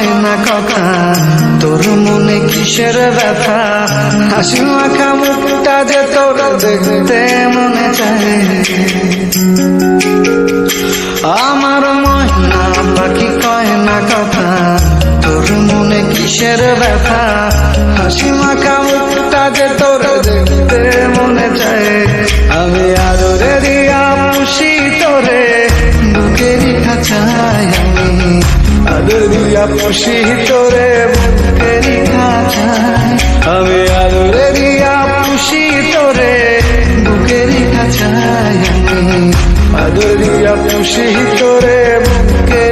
কয় না কথা, তোর মনে কিসের ব্যথা? হাসি মাখা মুখটা যে তোর দেখতে মনে চায়। আমার ময়না পাখি কয় না কথা, তোর মনে কিসের ব্যথা? হাসি মাখা মুখটা যে তোর দেখতে মনে চায়। আমি আদরে দিয়া পুষি তোরে বুকেরই খাঁচায়, আমি আদরিয়া পুষি তোরে বুকেরই খাঁচায়। আমি আদরে দিয়া পুষি তোরে বুকেরই খাঁচায়, আমি আদরিয়া পুষি তোরে